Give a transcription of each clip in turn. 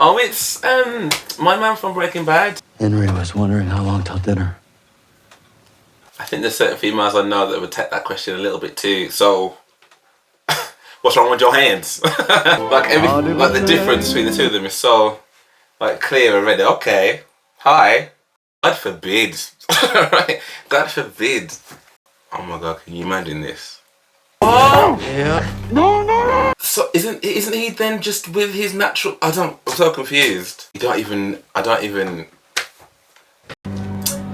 Oh, it's my man from Breaking Bad. Henry was wondering how long till dinner. I think there's certain females I know that would take that question a little bit too. So, what's wrong with your hands? like the difference between the two of them is so like clear already. Okay, hi. God forbid. Right? God forbid. Oh my God, can you imagine this? Oh yeah. No. So isn't he then just with his natural? I'm so confused. I don't even.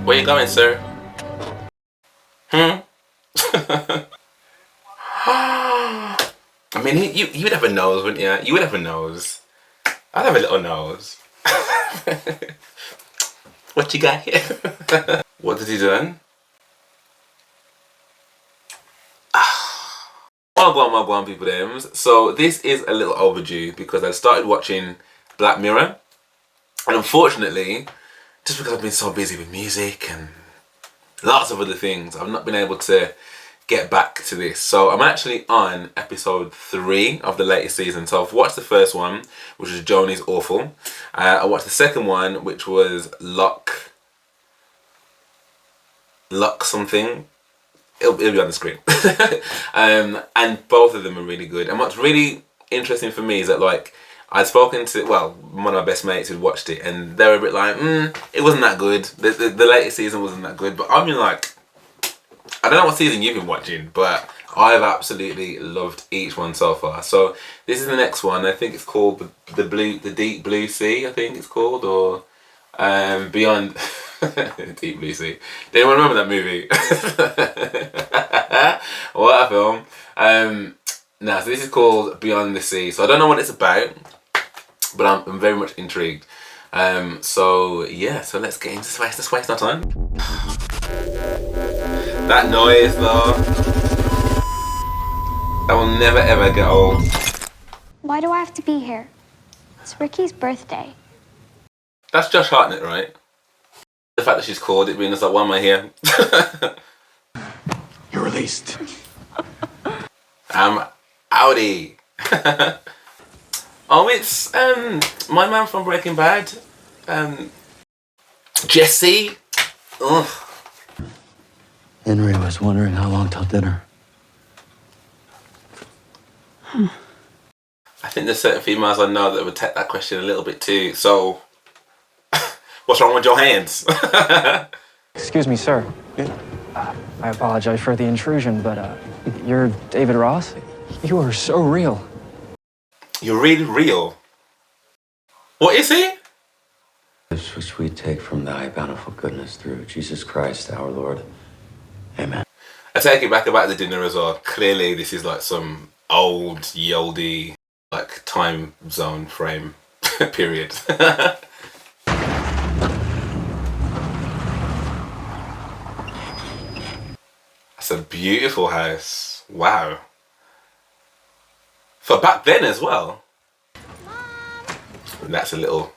Where you going, sir? I mean, you would have a nose, wouldn't you? You would have a nose. I'd have a little nose. What you got here? What did he do? Well, people thems. So this is a little overdue because I started watching Black Mirror, and unfortunately, just because I've been so busy with music and lots of other things, I've not been able to get back to this. So I'm actually on episode 3 of the latest season. So I've watched the first one, which was Joan is Awful. I watched the second one, which was Loch something. It'll be on the screen. And both of them are really good. And what's really interesting for me is that, like, I'd spoken to, well, one of my best mates who'd watched it, and they were a bit like, it wasn't that good. The latest season wasn't that good. But I mean, like, I don't know what season you've been watching, but I've absolutely loved each one so far. So this is the next one. I think it's called the Deep Blue Sea, I think it's called, or Beyond Deep Blue Sea. Did anyone remember that movie? What a film. Now, so this is called Beyond the Sea. So I don't know what it's about, but I'm very much intrigued. So yeah, so let's get into this. Let's waste no time. That noise though, that will never ever get old. Why do I have to be here? It's Ricky's birthday. That's Josh Hartnett, right? The fact that she's called it being just like, why am I here? You're released. I'm outie. Oh, it's my man from Breaking Bad, Jesse. Ugh. Henry was wondering how long till dinner. I think there's certain females I know that would take that question a little bit too. So, what's wrong with your hands? Excuse me, sir. Yeah. I apologize for the intrusion, but you're David Ross? You are so real. You're really real. What is he? This which we take from thy bountiful goodness through Jesus Christ our Lord. Amen. I take it back about the dinner as well. Clearly this is like some old yoldy like time zone frame period. It's a beautiful house. Wow. For back then as well. And that's a little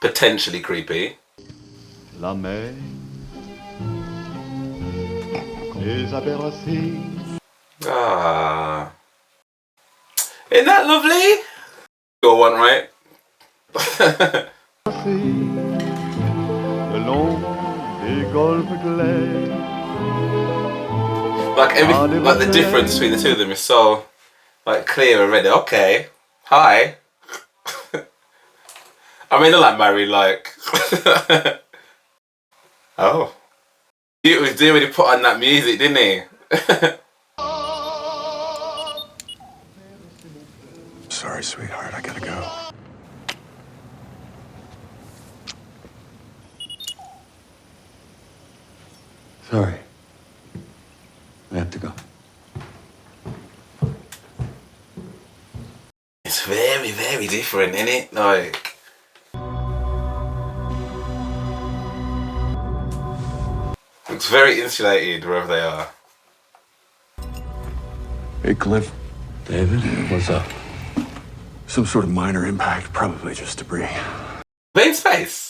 potentially creepy. La mer les aberrations. Ah. Isn't that lovely? Your one, right? Le long des golfes clairs. Like the difference between the two of them is so like clear already. Okay, hi. I mean, they're like married, like. Oh, he was doing when he put on that music, didn't he? Sorry, sweetheart, I gotta go. Sorry. I have to go. It's very, very different, isn't it? Like, it's very insulated wherever they are. Hey, Cliff. David, what's up? Some sort of minor impact, probably just debris. They're in space.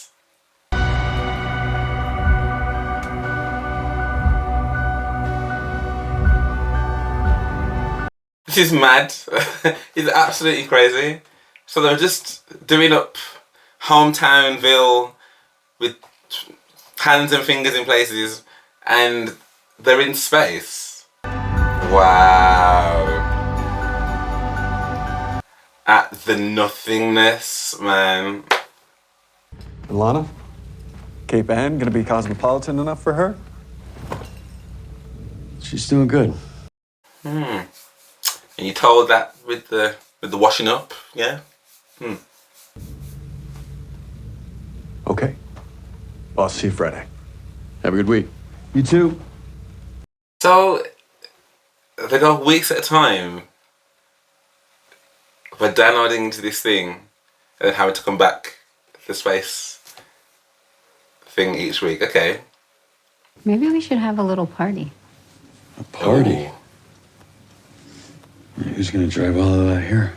This is mad. It's absolutely crazy. So they were just doing up hometownville with hands and fingers in places, and they're in space. Wow. At the nothingness, man. Lana? Cape Ann gonna be cosmopolitan enough for her? She's doing good. And you told that with the washing up, yeah? Okay. Well, I'll see you Friday. Have a good week. You too. So they go weeks at a time by downloading into this thing and then having to come back to the space thing each week. Okay. Maybe we should have a little party. A party? Ooh. Who's gonna drive all of that here?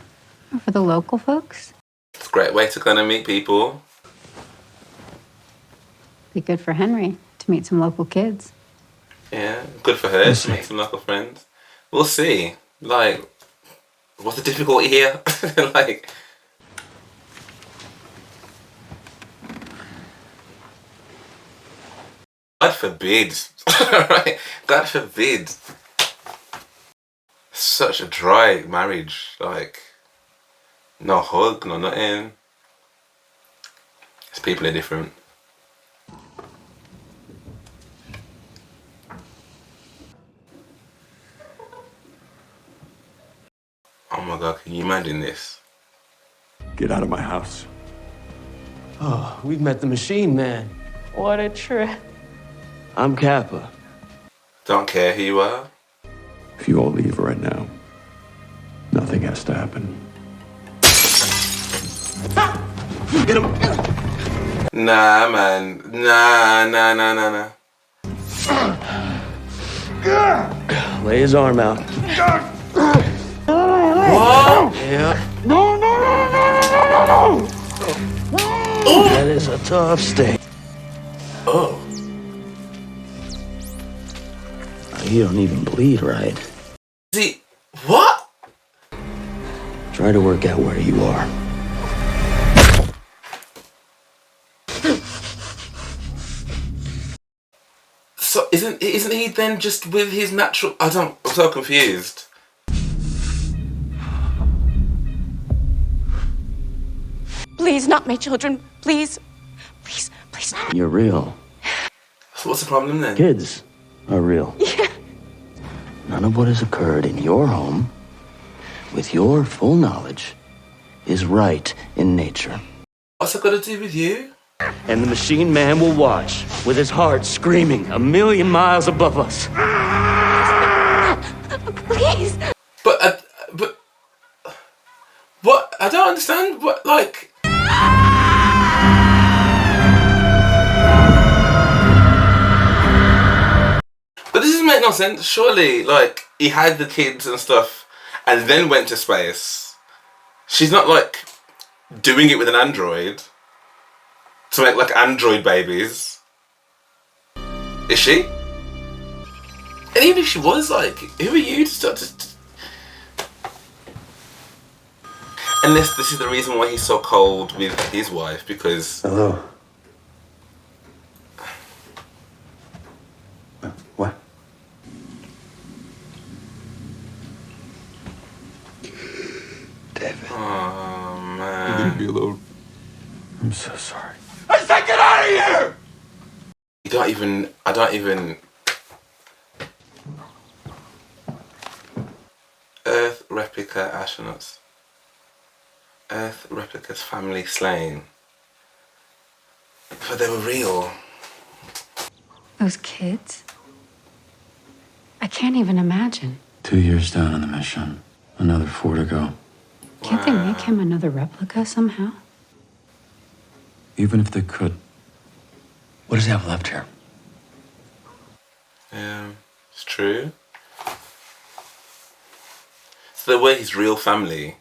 For the local folks. It's a great way to kind of meet people. Be good for Henry to meet some local kids. Yeah, good for her to make some local friends. We'll see. Like, what's the difficulty here? Like, God forbid. Right? God forbid. Such a dry marriage. Like, no hug, no nothing. These people are different. Oh my God, can you imagine this? Get out of my house. Oh, we've met the machine man. What a trip. I'm Kappa. Don't care who you are. If you all leave right now, nothing has to happen. Get him! Nah, man. Nah. Lay his arm out. What? Yeah. No. That is a tough stay. Oh. You don't even bleed, right? See, what? Try to work out where you are. So isn't he then just with his natural? I'm so confused. Please, not my children. Please. Not. You're real. So what's the problem then? Kids are real. Yeah. None of what has occurred in your home, with your full knowledge, is right in nature. What's that got to do with you? And the machine man will watch, with his heart screaming 1,000,000 miles above us. Please. But what? I don't understand. What, like? But this doesn't make no sense. Surely, like, he had the kids and stuff, and then went to space. She's not like doing it with an android to make like android babies, is she? And even if she was, like, who are you to start to? Unless this is the reason why he's so cold with his wife, because. Hello. What? David. Oh You're man. gonna be alone. I'm so sorry. I said get out of here! I don't even. Earth replica astronauts. Earth replicas family slain. But they were real. Those kids? I can't even imagine. 2 years down on the mission. Another 4 to go. Can't they make him another replica somehow? Even if they could, what does he have left here? Yeah, it's true. So they were his real family.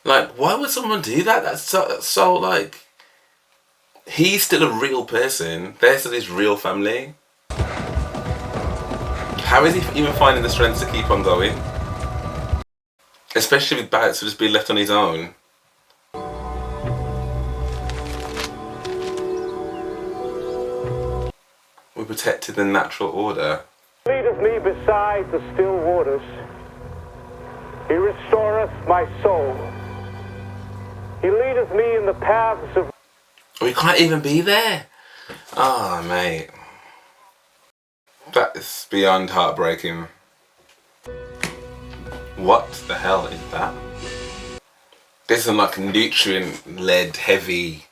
Like, why would someone do that? That's so like. He's still a real person. They're still his real family. How is he even finding the strength to keep on going? Especially with Bouts to just be left on his own. We protected the natural order. He leadeth me beside the still waters. He restoreth my soul. He leadeth me in the paths of... We can't even be there. Oh, mate. That is beyond heartbreaking. What the hell is that? This is like a nutrient-led, heavy,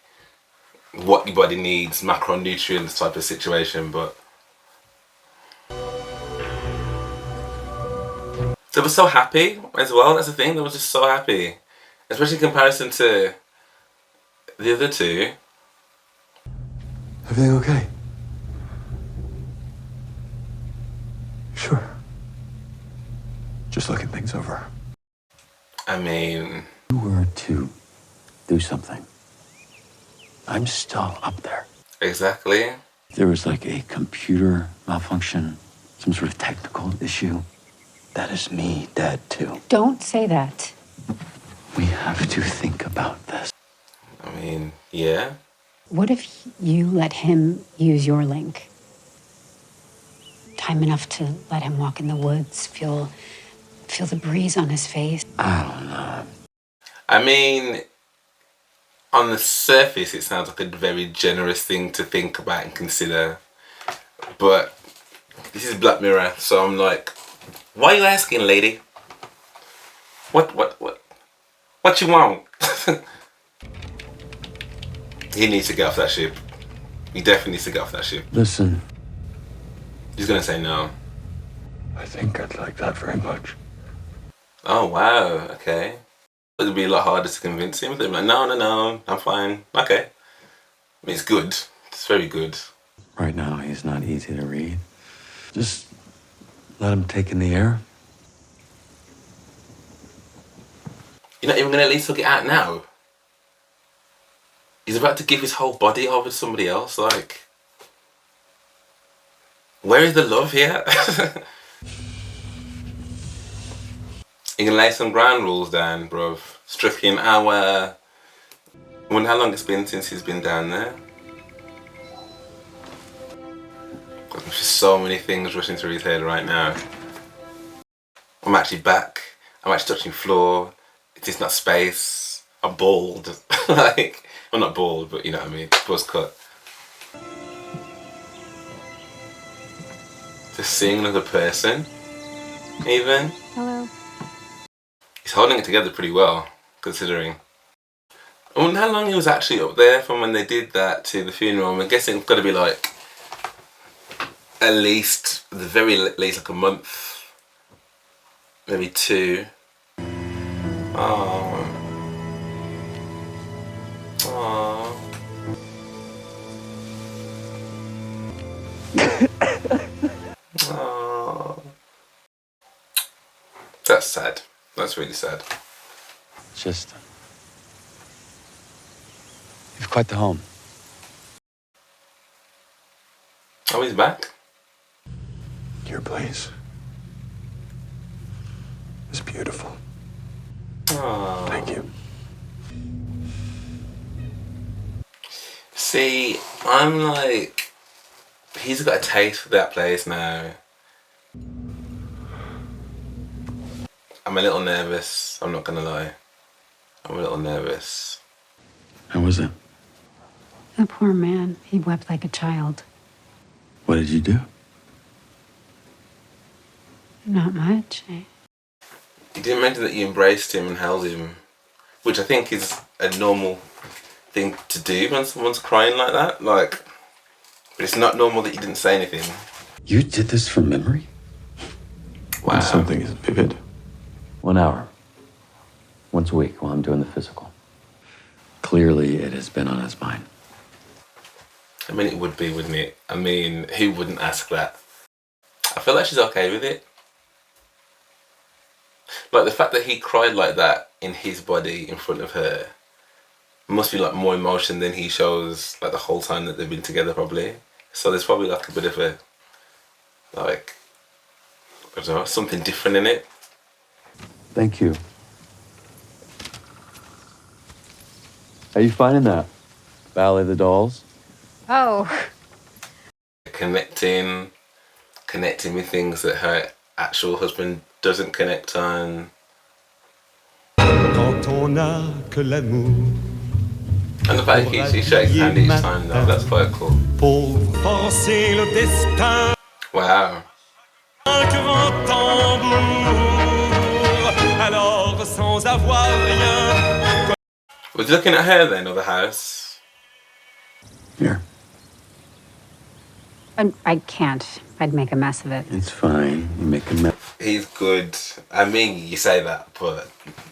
what your body needs, macronutrients type of situation, but... They were so happy as well, that's the thing, they were just so happy. Especially in comparison to the other two. Everything okay? Sure. Just looking things over. I mean... You were to do something. I'm still up there. Exactly. There was like a computer malfunction, some sort of technical issue. That is me dead too. Don't say that. We have to think about this. I mean, yeah. What if you let him use your link? Time enough to let him walk in the woods, feel the breeze on his face. I don't know. I mean, on the surface, it sounds like a very generous thing to think about and consider. But this is Black Mirror, so I'm like, why are you asking, lady? What you want? He needs to get off that ship. He definitely needs to get off that ship. Listen. He's gonna say no. I think I'd like that very much. Oh, wow, okay. It would be a lot harder to convince him. They'd be like, no, I'm fine. Okay. I mean, it's good. It's very good. Right now, he's not easy to read. Just let him take in the air. You're not even gonna at least look it out now? He's about to give his whole body over to somebody else, like... Where is the love here? You can lay some ground rules down, bruv. Stripping our... I wonder how long it's been since he's been down there. There's just so many things rushing through his head right now. I'm actually back. I'm actually touching floor. It's not space. I'm bald. Like, well, not bald, but you know what I mean. Buzz cut. Just seeing another person, even. Hello. He's holding it together pretty well, considering. I wonder how long he was actually up there from when they did that to the funeral. I'm guessing it's got to be like at least, the very least, like a month, maybe 2. Oh. Oh. Oh. That's sad. That's really sad. Just... You've quite the home. Oh, he's back? Your place is beautiful. Oh. Thank you. See, I'm like... He's got a taste for that place now. I'm a little nervous, I'm not gonna lie. I'm a little nervous. How was it? The poor man, he wept like a child. What did you do? Not much. You didn't mention that you embraced him and held him, which I think is a normal thing to do when someone's crying like that. Like, but it's not normal that you didn't say anything. You did this from memory? Wow. When something is vivid. 1 hour. Once a week while I'm doing the physical. Clearly, it has been on his mind. I mean, it would be, wouldn't it? I mean, who wouldn't ask that? I feel like she's okay with it. Like, the fact that he cried like that in his body in front of her must be like more emotion than he shows like the whole time that they've been together, probably. So there's probably like a bit of a, like, I don't know, something different in it. Thank you. How you finding that? Valley of the Dolls? Oh. connecting with things that her actual husband doesn't connect on. Quand on n'a que l'amour. And the fact he shakes his hand each time though, that's quite cool. Pour forcer le destin. Wow. Alors sans avoir rien. Was he looking at her then, or the house? Here. I can't. I'd make a mess of it. It's fine. You make a mess. He's good. I mean, you say that, but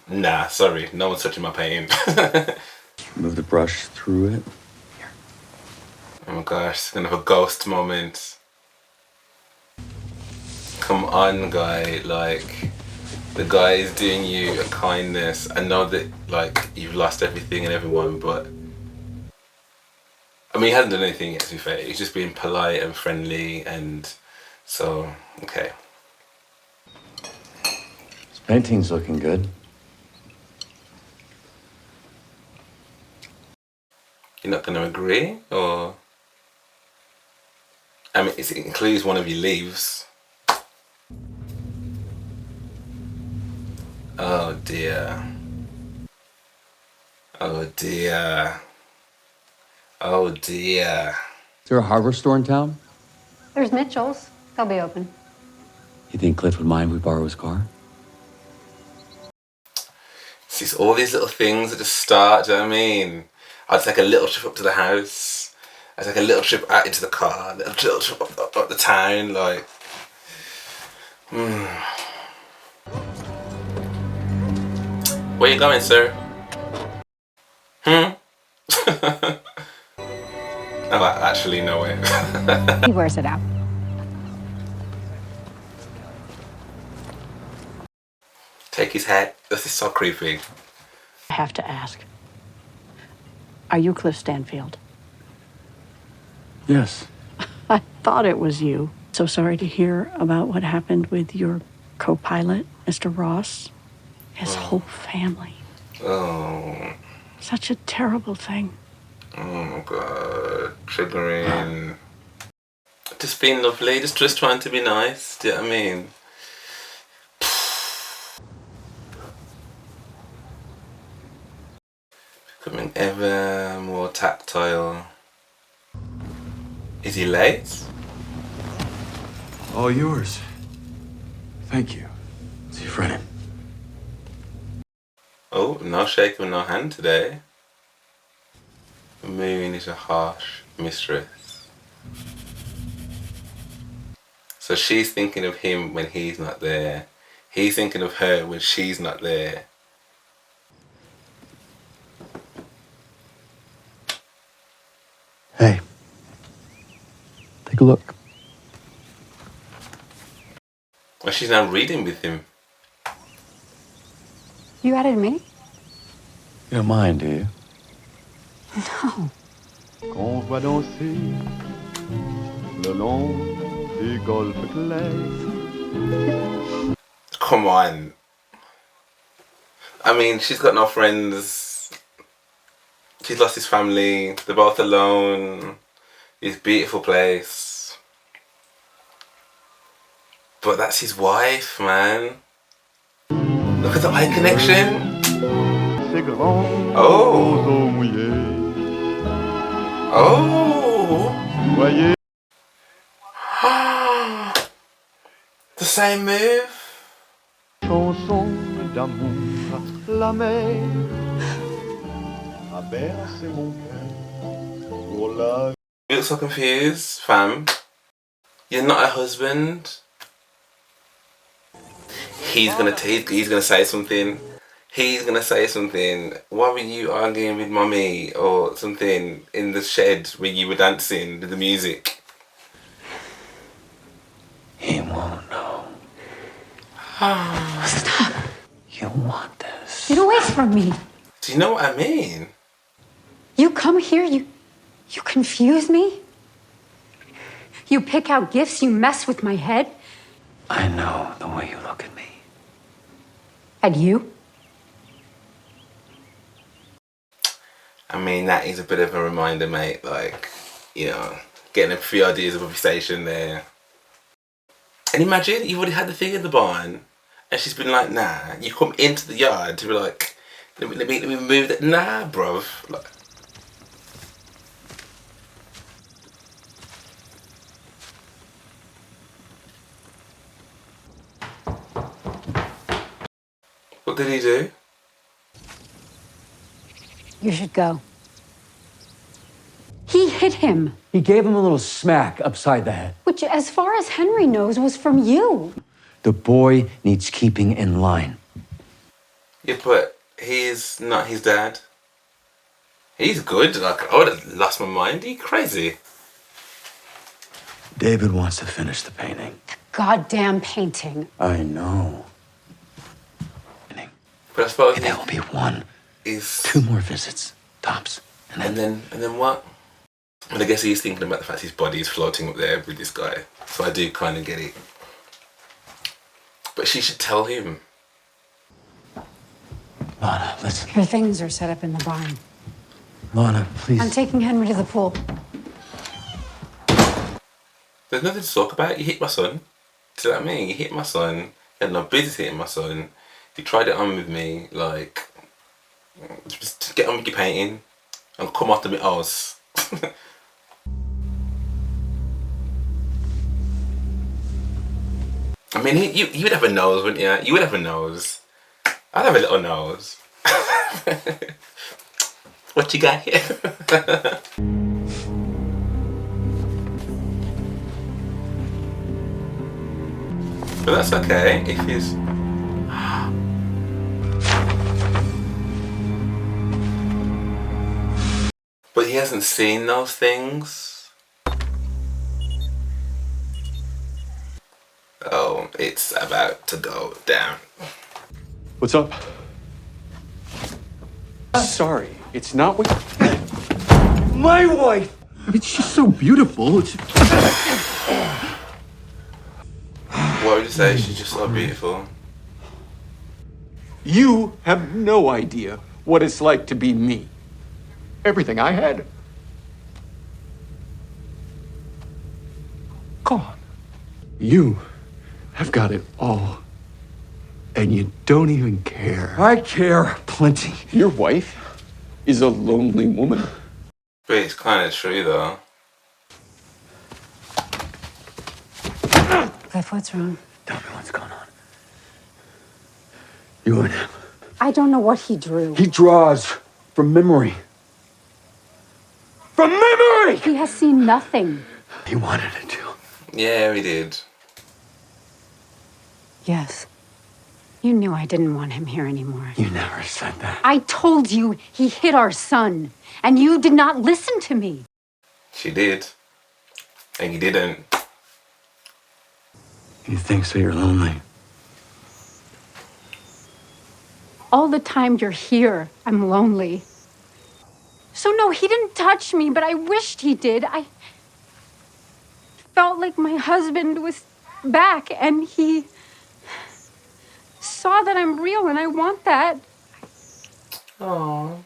nah, sorry, no one's touching my painting. Move the brush through it. Here. Oh my gosh, it's gonna have a ghost moment. Come on, guy, like, the guy is doing you a kindness. I know that, like, you've lost everything and everyone, but I mean, he hasn't done anything yet, to be fair. He's just being polite and friendly, and so, okay. This painting's looking good. You're not going to agree, or? I mean, it includes one of your leaves. Oh dear. Oh dear. Oh dear. Is there a hardware store in town? There's Mitchell's. They'll be open. You think Cliff would mind if we borrow his car? See, all these little things that just start, do you know what I mean? I'd take a little trip up to the house. I'd take a little trip out into the car. A little trip up the town, like. Where you going, sir? Oh, actually, no way. He wears it out. Take his hat. This is so creepy. I have to ask. Are you Cliff Stanfield? Yes. I thought it was you. So sorry to hear about what happened with your co-pilot, Mr. Ross. His whole family. Oh. Such a terrible thing. Oh my god. Triggering. Just being lovely. Just trying to be nice. Do you know what I mean? Becoming ever more tactile. Is he late? All yours. Thank you. See you Friday. Oh, no shaking, no hand today. The moon is a harsh mistress. So she's thinking of him when he's not there. He's thinking of her when she's not there. Hey. Take a look. Well, she's now reading with him. You added me? You don't mind, do you? No. Qu'on voit danser le long des golfes clairs. Come on. I mean, she's got no friends. She's lost his family. They're both alone. This beautiful place. But that's his wife, man. Look at the eye connection. Ces grands Oh. roseaux mouillés. Oh. Voyez. The same move. Chanson d'amour, la mer a bercé mon cœur pour la. You look so confused, fam. You're not a husband. He's gonna say something. He's gonna say something. Why were you arguing with mommy or something in the shed when you were dancing to the music? He won't know. Stop. You want this. Get away from me. Do you know what I mean? You come here, you confuse me. You pick out gifts, you mess with my head. I know the way you look at me. And you? I mean, that is a bit of a reminder, mate. Like, you know, getting a few ideas of a station there. And imagine you've already had the thing in the barn, and she's been like, "Nah." You come into the yard to be like, "Let me move that." Nah, bruv. Like, what did he do? You should go. He hit him, He gave him a little smack upside the head. which, as far as Henry knows, was from you. The boy needs keeping in line. Yeah, but he's not his dad. He's good. Like, I would have lost my mind. Are you crazy? David wants to finish the painting. Goddamn painting. I know. But I suppose And there will be one, he's 2 more visits, tops. and then what? And I guess he's thinking about the fact his body is floating up there with this guy. So I do kind of get it. But she should tell him. Lana, listen. Your things are set up in the barn. Lana, please. I'm taking Henry to the pool. There's nothing to talk about. You hit my son. Do you know what I mean? You hit my son. You had no business hitting my son. You tried it on with me. Like, just get on with your painting and come after me house. I mean, you would have a nose, wouldn't you? You would have a nose. I'd have a little nose. What you got here? But that's okay if he's... But he hasn't seen those things. Oh, it's about to go down. What's up? Sorry, it's not what... My wife! I mean, she's so beautiful. It's... What would you say? She's just so beautiful. You have no idea what it's like to be me. Everything I had, gone. You have got it all, and you don't even care. I care plenty. Your wife is a lonely woman. But it's kind of true, though. Cliff, what's wrong? Tell me what's going on. You and him. I don't know what he drew. He draws from memory. From memory! He has seen nothing. He wanted it to. Yeah, we did. Yes. You knew I didn't want him here anymore. You never said that. I told you he hit our son, and you did not listen to me. She did. And you didn't. You think so? You're lonely. All the time you're here, I'm lonely. So no, he didn't touch me, but I wished he did. I felt like my husband was back, and he saw that I'm real, and I want that. Aww.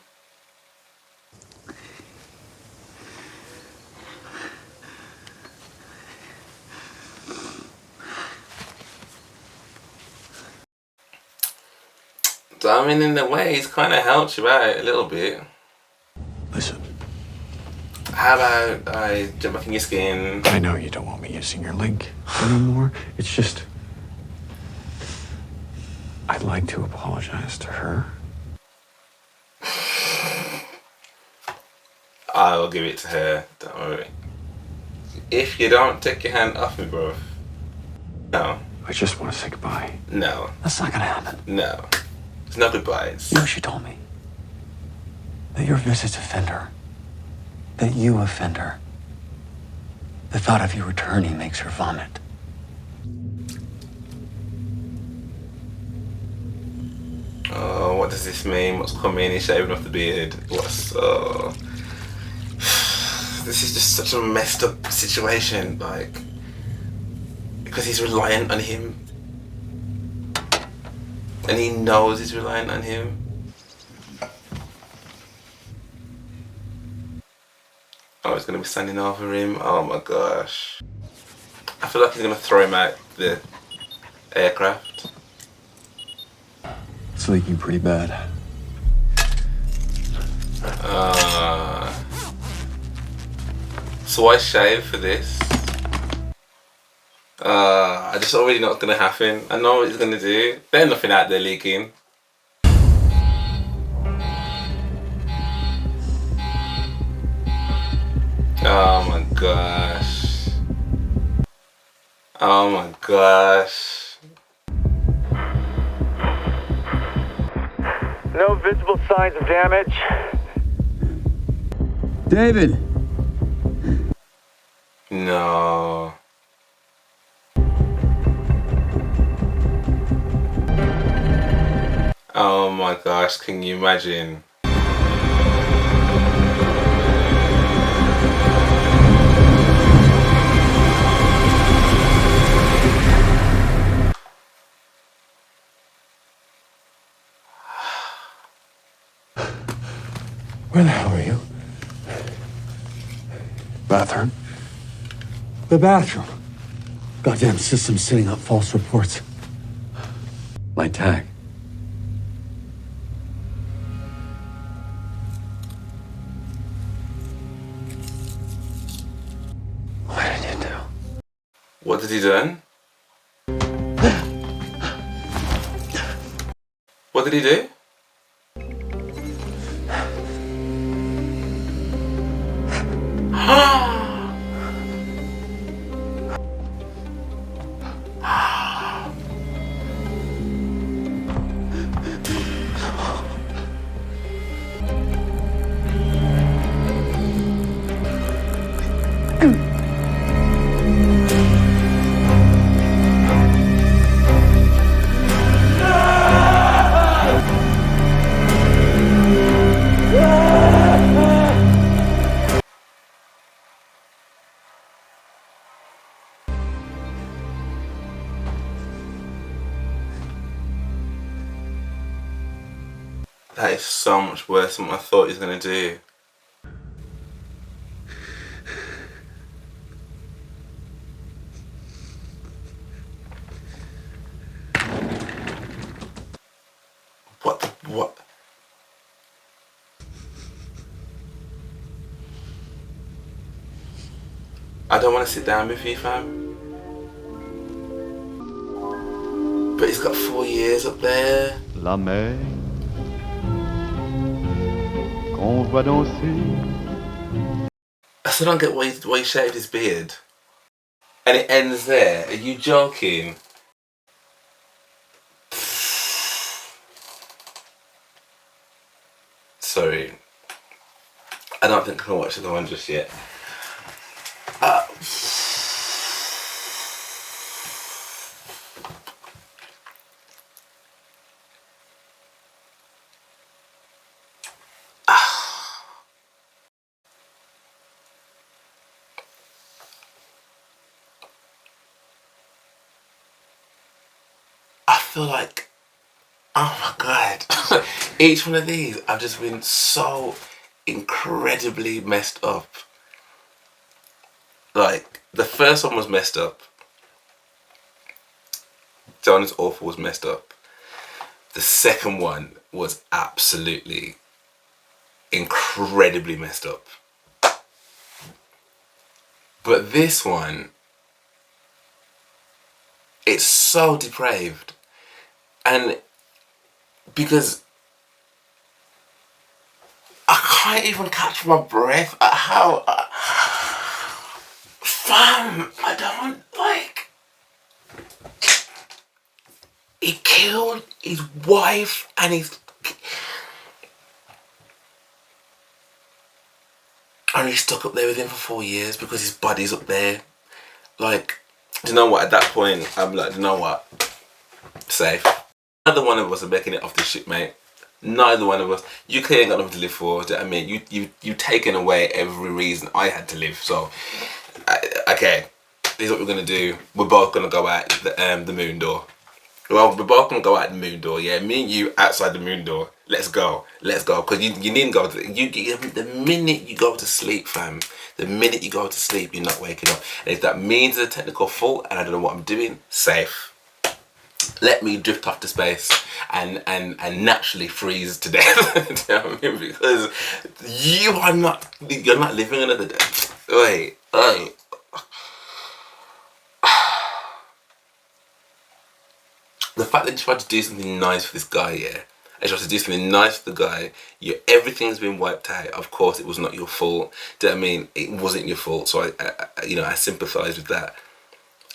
So, I mean, in a way, he's kind of helped you out a little bit. Listen, How about I jump back in your skin? I know you don't want me using your link anymore. It's just, I'd like to apologize to her. I will give it to her. Don't worry. If you don't take your hand off me, bro. No. I just want to say goodbye. No. That's not gonna happen. No. It's no goodbyes. You know, she told me that your visits offend her. That you offend her. The thought of you returning makes her vomit. Oh, what does this mean? What's coming? He's shaving off the beard. What's this is just such a messed up situation, like, because he's reliant on him. And he knows he's reliant on him. Oh, he's going to be standing over him. Oh my gosh. I feel like he's going to throw him out the aircraft. It's leaking pretty bad. So I shave for this. I just already know what's going to happen. I know what he's going to do. There's nothing out there leaking. Oh my gosh. Oh my gosh. No visible signs of damage. David! No. Oh my gosh, can you imagine? Where the hell are you? Bathroom? The bathroom. Goddamn system sending up false reports. My tag. What did you do? What did he do? What did he do? That is so much worse than what I thought he was going to do. What? I don't want to sit down with you, fam. But he's got 4 years up there. La mer qu'on voit danser. I still don't get why he shaved his beard. And it ends there. Are you joking? Sorry. I don't think I can watch the one just yet. I feel like, oh my god, each one of these I've just been so incredibly messed up. Like, the first one was messed up. Joan is Awful was messed up. The second one was absolutely incredibly messed up. But this one, it's so depraved. And because I can't even catch my breath at how fam, I don't like. He killed his wife and he's stuck up there with him for 4 years because his body's up there. Like, do you know what? At that point, I'm like, do you know what? Safe. Neither one of us are making it off this shit, mate. Neither one of us. You clearly ain't got nothing to live for. Do you know what I mean? You've taken away every reason I had to live. So, okay, this is what we're gonna do. We're both gonna go out the moon door. Well, we're both gonna go out the moon door, yeah. Me and you outside the moon door. Let's go, because you needn't go to the minute you go to sleep, fam. The minute you go to sleep, you're not waking up. And if that means it's a technical fault and I don't know what I'm doing, safe. Let me drift off to space and naturally freeze to death. Do you know what I mean? Because you're not living another day. Wait. The fact that you tried to do something nice for this guy, yeah. I tried to do something nice for the guy. Everything's been wiped out. Of course, it was not your fault. Do you know what I mean? It wasn't your fault. So I sympathise with that.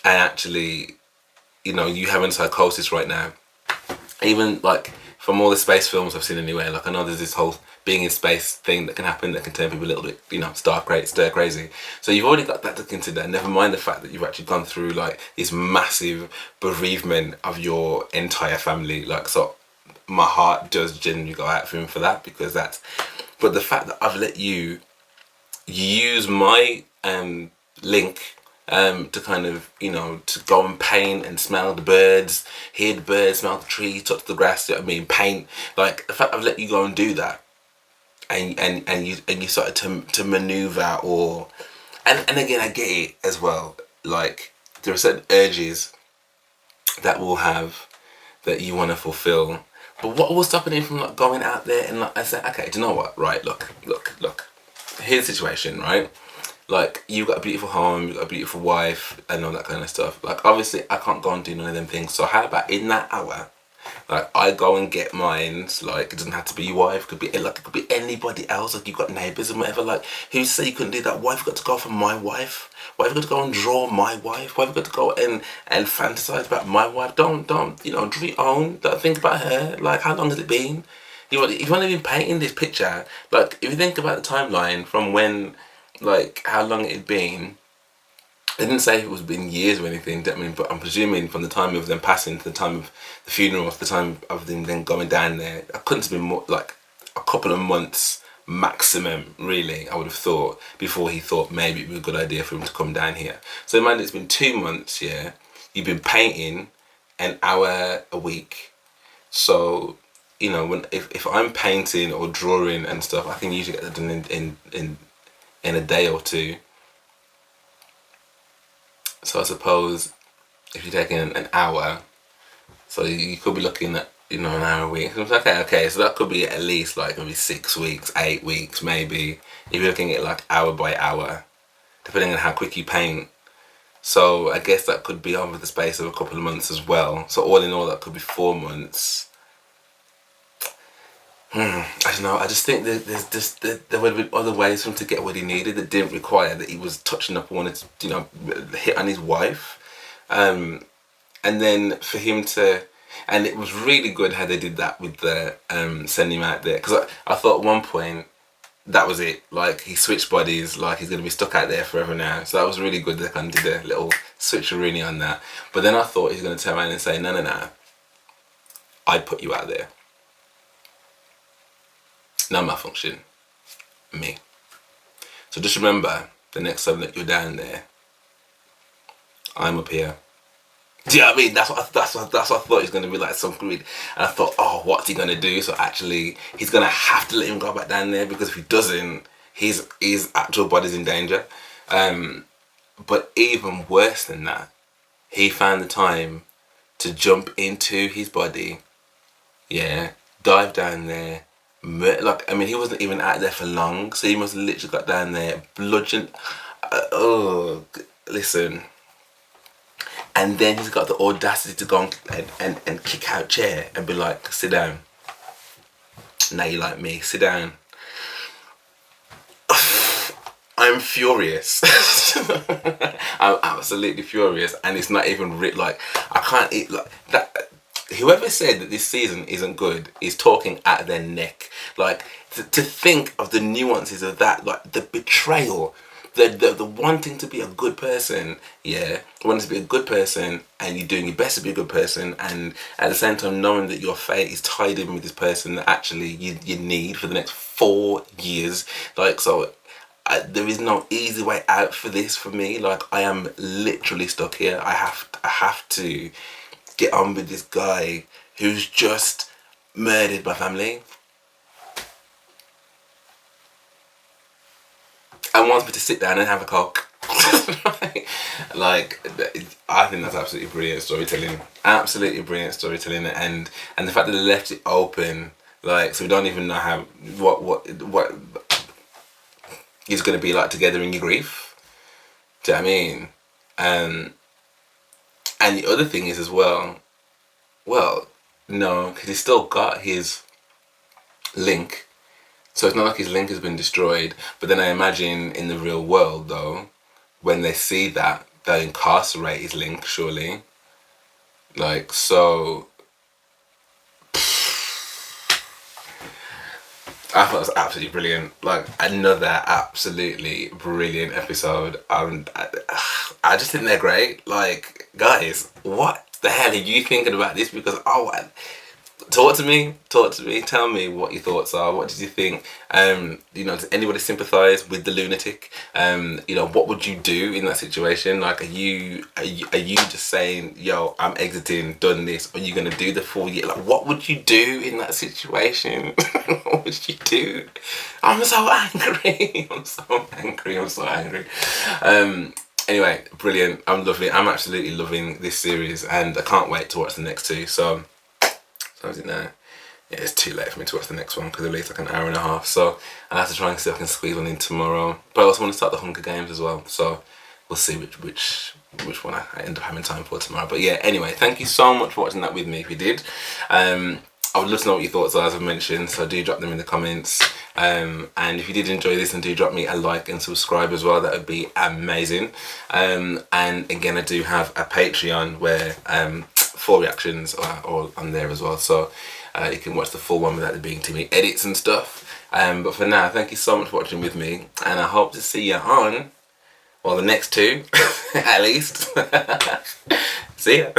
And actually, you having psychosis right now. Even like from all the space films I've seen anyway, like I know there's this whole being in space thing that can happen that can turn people a little bit, stir crazy. So you've already got that to consider. Never mind the fact that you've actually gone through like this massive bereavement of your entire family. Like, so my heart does genuinely go out for him for that, because but the fact that I've let you use my link to kind of, to go and paint and smell the birds, hear the birds, smell the trees, touch the grass, paint. Like, the fact I've let you go and do that, and you started to maneuver, and again, I get it as well. Like, there are certain urges that we'll have that you want to fulfill. But what was stopping him from like going out there and like, I said, okay, do you know what? Right, look. Here's the situation, right? Like, you've got a beautiful home, you've got a beautiful wife, and all that kind of stuff. Like, obviously, I can't go and do none of them things. So how about in that hour, like, I go and get mines. Like, it doesn't have to be your wife. It could be anybody else. Like, you've got neighbours and whatever. Like, who say you couldn't do that? Why have you got to go for my wife? Why have you got to go and draw my wife? Why have you got to go and fantasize about my wife? Don't, do your own. Don't think about her. Like, how long has it been? You've only been painting this picture. Like, if you think about the timeline from when, like, how long it had been, they didn't say it was been years or anything, but I'm presuming from the time of them passing to the time of the funeral, to the time of them then going down there, I couldn't have been more, like, a couple of months maximum, really, I would have thought, before he thought maybe it would be a good idea for him to come down here. So imagine it's been 2 months, yeah, you've been painting an hour a week. So, if I'm painting or drawing and stuff, I can usually get that done in a day or two. So I suppose if you're taking an hour, so you could be looking at, an hour a week. Okay, so that could be at least like maybe 6 weeks, 8 weeks maybe, if you're looking at like hour by hour, depending on how quick you paint. So I guess that could be over the space of a couple of months as well. So all in all, that could be 4 months. I don't know, I just think that there would have been other ways for him to get what he needed that didn't require that he was touching up and wanted to, hit on his wife. And then for him to, and it was really good how they did that with the sending him out there. Because I thought at one point, that was it. Like, he switched bodies, like he's going to be stuck out there forever now. So that was really good. They kind of did a little switcheroo on that. But then I thought he's going to turn around and say, no, I put you out there. No malfunction. Me. So just remember, the next time that you're down there, I'm up here. Do you know what I mean? That's what I thought he was going to be like, some greed. And I thought, oh, what's he going to do? So actually, he's going to have to let him go back down there, because if he doesn't, his actual body's in danger. But even worse than that, he found the time to jump into his body, dive down there, like, I mean, he wasn't even out there for long, so he must have literally got down there, bludgeoned. Listen. And then he's got the audacity to go and kick out chair and be like, sit down. Now you like me, sit down. I'm furious. I'm absolutely furious, and it's not even like, I can't eat like that. Whoever said that this season isn't good is talking out of their neck. Like, to think of the nuances of that, like the betrayal, the wanting to be a good person, wanting to be a good person, and you're doing your best to be a good person, and at the same time knowing that your fate is tied in with this person that actually you need for the next 4 years. Like, so there is no easy way out for this for me. Like, I am literally stuck here. I have to get on with this guy who's just murdered my family and wants me to sit down and have a coke. Like, I think that's absolutely brilliant storytelling. Absolutely brilliant storytelling, and the fact that they left it open, like, so we don't even know how what it's gonna be like together in your grief. Do you know what I mean? And the other thing is as well, no, because he's still got his link. So it's not like his link has been destroyed. But then I imagine in the real world, though, when they see that, they'll incarcerate his link, surely. Like, so... I thought it was absolutely brilliant. Like, another absolutely brilliant episode. I just think they're great. Like, guys, what the hell are you thinking about this? Because, talk to me, tell me what your thoughts are. What did you think? You know, does anybody sympathise with the lunatic? You know, what would you do in that situation? Like, are you just saying, yo, I'm exiting, done this, or are you gonna do the full year? Like, what would you do in that situation? What would you do? I'm so angry. I'm so angry. Anyway, brilliant. I'm absolutely loving this series, and I can't wait to watch the next two. So is it now? Yeah, it's too late for me to watch the next one because at least like an hour and a half. So I'll have to try and see if I can squeeze one in tomorrow. But I also want to start the Hunger Games as well. So we'll see which one I end up having time for tomorrow. But yeah, anyway, thank you so much for watching that with me if you did. I would love to know what your thoughts are, as I've mentioned, so do drop them in the comments. And if you did enjoy this, then do drop me a like and subscribe as well. That would be amazing. And again, I do have a Patreon where 4 reactions are all on there as well, so you can watch the full one without there being too many edits and stuff. But for now, thank you so much for watching with me, and I hope to see you on, well, the next 2 at least. See ya.